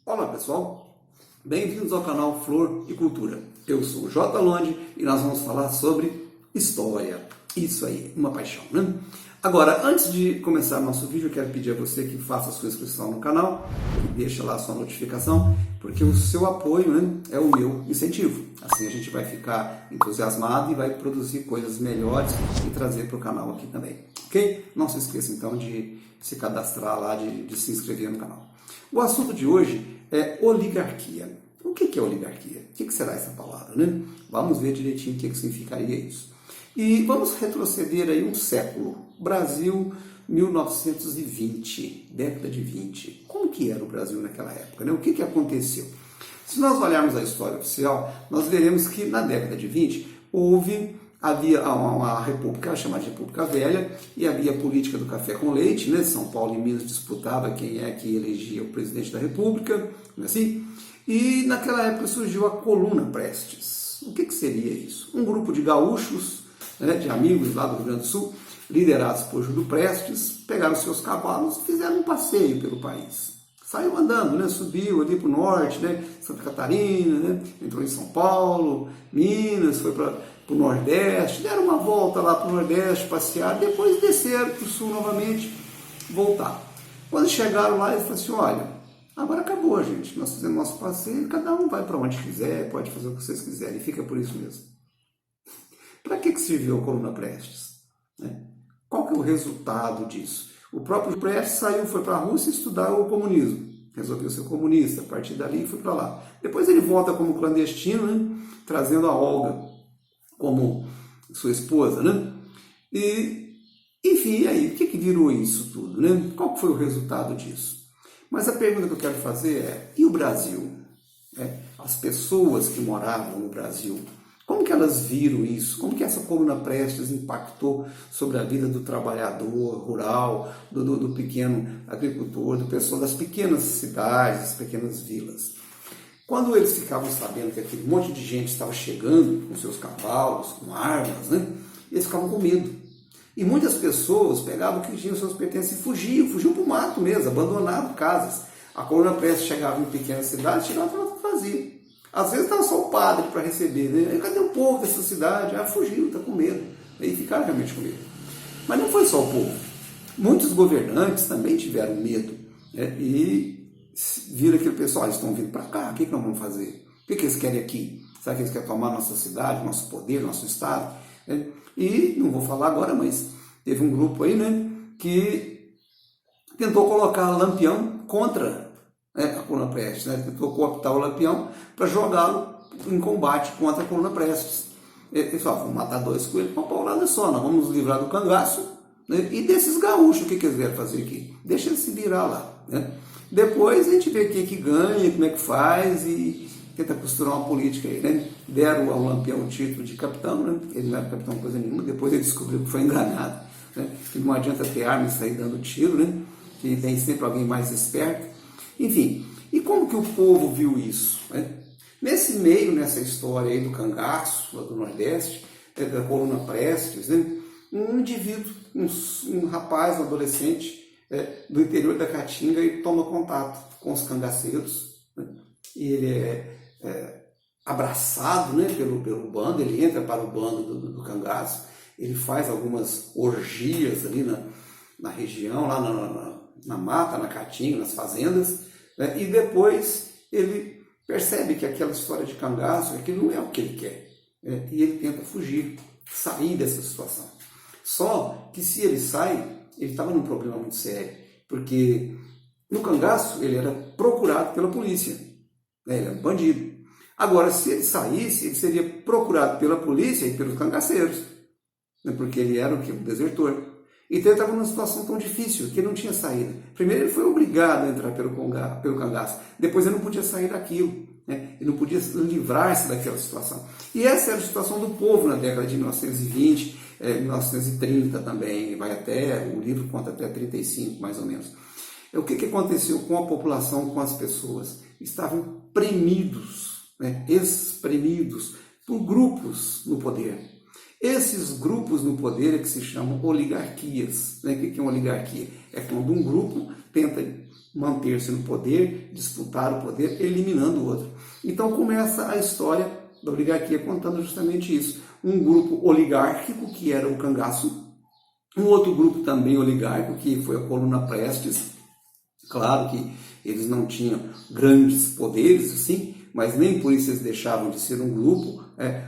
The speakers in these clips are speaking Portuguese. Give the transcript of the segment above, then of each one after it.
Olá pessoal, bem-vindos ao canal Flor e Cultura. Eu sou o J. Londe e nós vamos falar sobre história. Isso aí, uma paixão, né? Agora, antes de começar nosso vídeo, eu quero pedir a você que faça a sua inscrição no canal, que deixa lá a sua notificação, porque o seu apoio, né, é o meu incentivo. Assim a gente vai ficar entusiasmado e vai produzir coisas melhores e trazer para o canal aqui também, ok? Não se esqueça então de se cadastrar lá, de se inscrever no canal. O assunto de hoje é oligarquia. O que é oligarquia? O que será essa palavra, né? Vamos ver direitinho o que significaria isso. E vamos retroceder aí um século. Brasil, 1920, década de 20. Como que era o Brasil naquela época, né? O que aconteceu? Se nós olharmos a história oficial, nós veremos que na década de 20 havia uma república chamada de República Velha e havia a política do café com leite, né? São Paulo e Minas disputava quem é que elegia o presidente da república, não é assim? E naquela época surgiu a Coluna Prestes. O que seria isso? Um grupo de gaúchos, né, de amigos lá do Rio Grande do Sul, liderados por Júlio Prestes, pegaram seus cavalos e fizeram um passeio pelo país. Saiu andando, né? Subiu ali para o norte, né? Santa Catarina, né? Entrou em São Paulo, Minas, foi para o Nordeste, deram uma volta lá para o Nordeste, passear, depois desceram para o Sul novamente, voltar. Quando chegaram lá, eles falaram assim, olha, agora acabou, gente, nós fizemos nosso passeio, cada um vai para onde quiser, pode fazer o que vocês quiserem, fica por isso mesmo. Para que serviu a Coluna Prestes? Né? Qual que é o resultado disso? O próprio Prestes saiu, foi para a Rússia estudar o comunismo, resolveu ser comunista, a partir dali foi para lá. Depois ele volta como clandestino, né? Trazendo a Olga como sua esposa, né? E, enfim, e aí, o que virou isso tudo, né? Qual que foi o resultado disso? Mas a pergunta que eu quero fazer é, e o Brasil? As pessoas que moravam no Brasil, como que elas viram isso? Como que essa Coluna Prestes impactou sobre a vida do trabalhador rural, do pequeno agricultor, do pessoal das pequenas cidades, das pequenas vilas? Quando eles ficavam sabendo que aquele monte de gente estava chegando com seus cavalos, com armas, né, eles ficavam com medo. E muitas pessoas pegavam o que tinham seus pertences e fugiam para o mato mesmo, abandonavam casas. A Coluna Prestes chegava em pequenas cidades, chegava e estava vazia. Às vezes estava só o padre para receber, né? Cadê o povo dessa cidade? Fugiu, está com medo. Aí ficaram realmente com medo. Mas não foi só o povo. Muitos governantes também tiveram medo, né? E viram aquele pessoal, eles estão vindo para cá, o que nós vamos fazer? O que eles querem aqui? Será que eles querem tomar nossa cidade, nosso poder, nosso estado? E, não vou falar agora, mas teve um grupo aí, né, que tentou colocar Lampião contra a Coluna Prestes, né? Tentou cooptar o Lampião para jogá-lo em combate contra a Coluna Prestes. Eles falaram, vamos matar dois coelhos com uma paulada só, nós vamos nos livrar do cangaço, né? E desses gaúchos, o que eles vieram fazer aqui? Deixa eles se virar lá, né? Depois a gente vê quem é que ganha, como é que faz e tenta costurar uma política aí, né? Deram ao Lampião o título de capitão, né? Ele não era capitão coisa nenhuma, depois ele descobriu que foi enganado, né? Que não adianta ter arma e sair dando tiro, né? Que tem sempre alguém mais esperto. Enfim, e como que o povo viu isso, né? Nesse meio, nessa história aí do cangaço, lá do Nordeste, da Coluna Prestes, né? Um indivíduo, um rapaz, um adolescente, do interior da Caatinga, e toma contato com os cangaceiros, né? E ele é abraçado, né, pelo bando, ele entra para o bando do cangaço, ele faz algumas orgias ali na região, lá na mata, na Caatinga, nas fazendas, né? E depois ele percebe que aquela história de cangaço, aquilo não é o que ele quer, né? E ele tenta fugir, sair dessa situação. Só que se ele sai, ele estava num problema muito sério, porque no cangaço ele era procurado pela polícia, né? Ele era um bandido. Agora, se ele saísse, ele seria procurado pela polícia e pelos cangaceiros, né? Porque ele era o quê? Um desertor. Então ele estava numa situação tão difícil que ele não tinha saída. Primeiro ele foi obrigado a entrar pelo cangaço, depois ele não podia sair daquilo, né? Ele não podia livrar-se daquela situação. E essa era a situação do povo na década de 1920, 1930 também, vai até, o livro conta até 35 mais ou menos. O que aconteceu com a população, com as pessoas? Estavam premidos, né? Espremidos por grupos no poder. Esses grupos no poder é que se chamam oligarquias, né? O que é uma oligarquia? É quando um grupo tenta manter-se no poder, disputar o poder, eliminando o outro. Então começa a história da oligarquia contando justamente isso. Um grupo oligárquico, que era o cangaço, um outro grupo também oligárquico, que foi a coluna Prestes. Claro que eles não tinham grandes poderes, assim, mas nem por isso eles deixavam de ser um grupo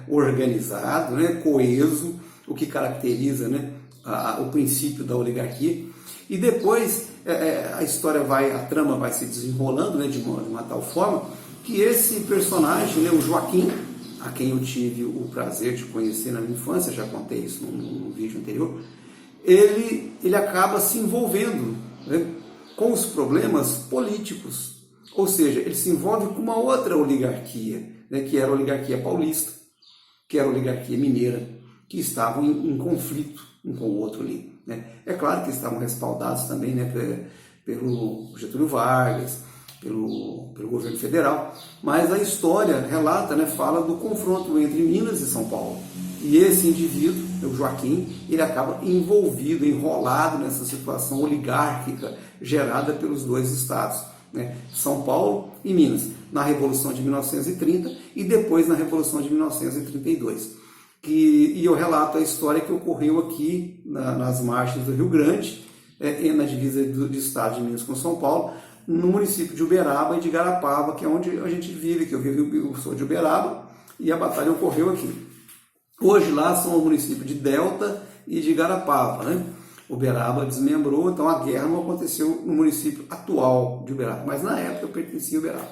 organizado, coeso, o que caracteriza o princípio da oligarquia. E depois a trama vai se desenrolando de uma tal forma que esse personagem, o Joaquim, a quem eu tive o prazer de conhecer na minha infância, já contei isso num vídeo anterior, ele acaba se envolvendo com os problemas políticos. Ou seja, ele se envolve com uma outra oligarquia, que era a oligarquia paulista, que era a oligarquia mineira, que estavam em conflito um com o outro ali. É claro que estavam respaldados também pelo Getúlio Vargas, pelo governo federal, mas a história relata, fala do confronto entre Minas e São Paulo. E esse indivíduo, o Joaquim, ele acaba envolvido, enrolado nessa situação oligárquica gerada pelos dois estados, São Paulo e Minas, na Revolução de 1930 e depois na Revolução de 1932. E eu relato a história que ocorreu aqui nas margens do Rio Grande, na divisa do estado de Minas com São Paulo, no município de Uberaba e de Igarapava, que é onde a gente vive, que eu sou de Uberaba, e a batalha ocorreu aqui. Hoje lá são o município de Delta e de Igarapava, Uberaba desmembrou, então a guerra não aconteceu no município atual de Uberaba, mas na época eu pertencia a Uberaba.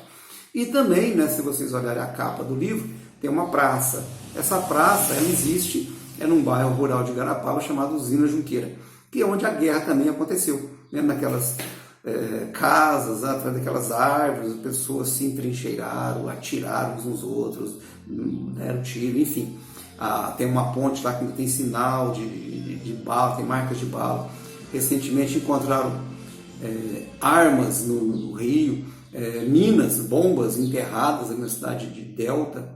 E também, se vocês olharem a capa do livro, tem uma praça. Essa praça, ela existe, num bairro rural de Igarapava chamado Usina Junqueira, que é onde a guerra também aconteceu, naquelas casas, atrás daquelas árvores, as pessoas se entrincheiraram, atiraram uns nos outros, deram tiro, enfim. Tem uma ponte lá que não tem sinal de bala, tem marcas de bala. Recentemente encontraram armas no rio, minas, bombas enterradas na cidade de Delta.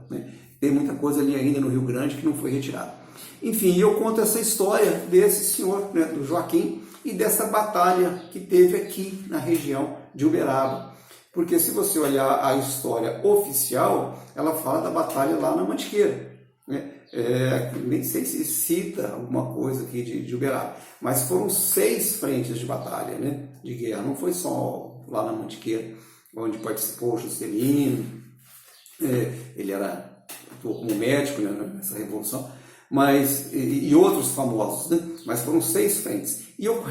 Tem muita coisa ali ainda no Rio Grande que não foi retirada. Enfim, eu conto essa história desse senhor, do Joaquim, e dessa batalha que teve aqui na região de Uberaba. Porque se você olhar a história oficial, ela fala da batalha lá na Mantiqueira. Nem sei se cita alguma coisa aqui de Uberaba, mas foram 6 frentes de batalha, de guerra. Não foi só lá na Mantiqueira, onde participou o Juscelino, ele atuou como médico nessa revolução, e outros famosos, mas foram 6 frentes. E eu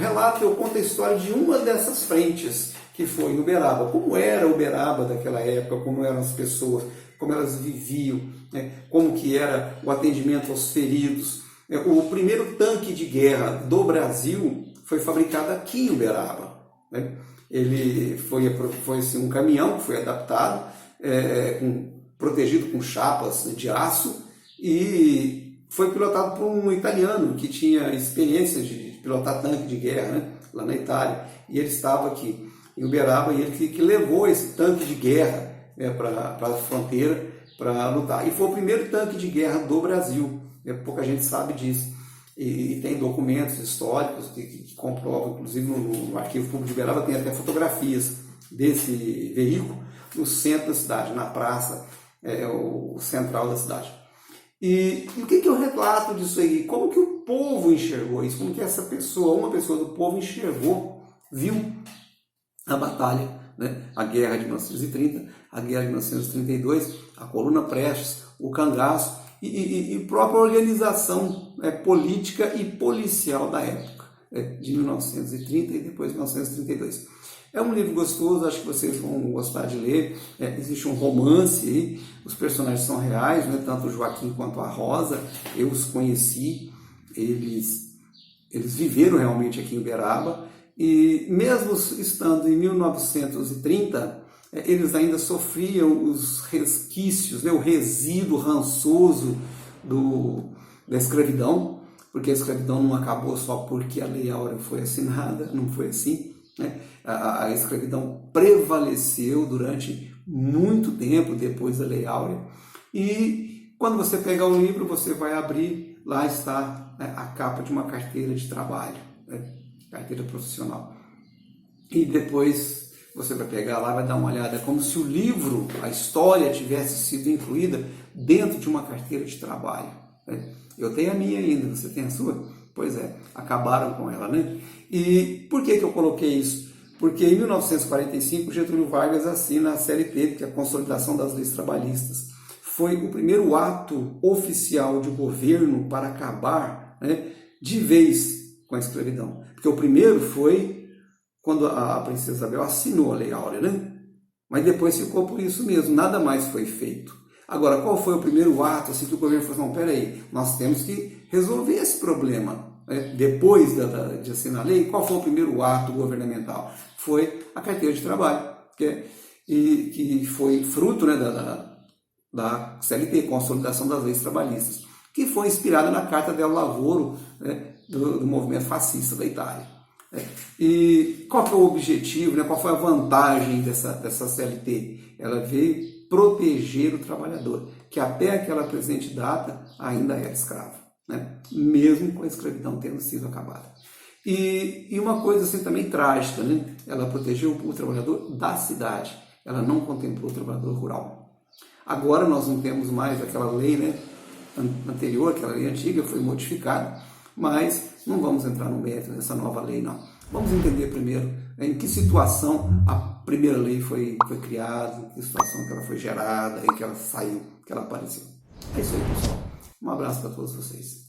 conto a história de uma dessas frentes, que foi em Uberaba. Como era Uberaba daquela época, como eram as pessoas, como elas viviam, como que era o atendimento aos feridos. O primeiro tanque de guerra do Brasil foi fabricado aqui em Uberaba. Ele foi assim, um caminhão que foi adaptado, protegido com chapas de aço, e foi pilotado por um italiano que tinha experiência de pilotar tanque de guerra lá na Itália. E ele estava aqui em Uberaba, e ele que levou esse tanque de guerra para a fronteira para lutar. E foi o primeiro tanque de guerra do Brasil. Pouca gente sabe disso. E tem documentos históricos que comprovam, inclusive no Arquivo Público de Uberaba tem até fotografias desse veículo no centro da cidade, na praça, o central da cidade. E o que eu relato disso aí? Como que o povo enxergou isso? Como que uma pessoa do povo enxergou, viu a batalha, a guerra de 1930, a guerra de 1932, a coluna Prestes, o cangaço e a própria organização política e policial da época, de 1930 e depois de 1932. É um livro gostoso, acho que vocês vão gostar de ler. Existe um romance aí, os personagens são reais, tanto o Joaquim quanto a Rosa, eu os conheci, eles viveram realmente aqui em Uberaba, e mesmo estando em 1930, eles ainda sofriam os resquícios, o resíduo rançoso da escravidão, porque a escravidão não acabou só porque a Lei Áurea foi assinada, não foi assim. A escravidão prevaleceu durante muito tempo depois da Lei Áurea, e quando você pegar o livro, você vai abrir, lá está a capa de uma carteira de trabalho, carteira profissional, e depois você vai pegar lá, vai dar uma olhada, é como se o livro, a história tivesse sido incluída dentro de uma carteira de trabalho, né? Eu tenho a minha ainda, você tem a sua? Pois é, acabaram com ela, né? E por que eu coloquei isso? Porque em 1945, Getúlio Vargas assina a CLT, que é a Consolidação das Leis Trabalhistas. Foi o primeiro ato oficial de governo para acabar, né, de vez com a escravidão. Porque o primeiro foi quando a princesa Isabel assinou a Lei Áurea, né? Mas depois ficou por isso mesmo, nada mais foi feito. Agora, qual foi o primeiro ato assim, que o governo falou, não, peraí, nós temos que resolver esse problema, né? Depois de assinar a lei, qual foi o primeiro ato governamental? Foi a carteira de trabalho, que foi fruto, né, da CLT, Consolidação das Leis Trabalhistas, que foi inspirada na Carta del Lavoro, né, do movimento fascista da Itália. E qual que é o objetivo, né, qual foi a vantagem dessa CLT? Ela veio proteger o trabalhador, que até aquela presente data ainda era escravo, né, mesmo com a escravidão tendo sido acabada. E uma coisa assim também trágica, né? Ela protegeu o trabalhador da cidade, ela não contemplou o trabalhador rural. Agora nós não temos mais aquela lei, né, anterior, aquela lei antiga foi modificada, mas não vamos entrar no mérito dessa nova lei, não. Vamos entender primeiro, né, em que situação a primeira lei foi criada, em que situação que ela foi gerada, em que ela saiu, que ela apareceu. É isso aí, pessoal. Um abraço para todos vocês.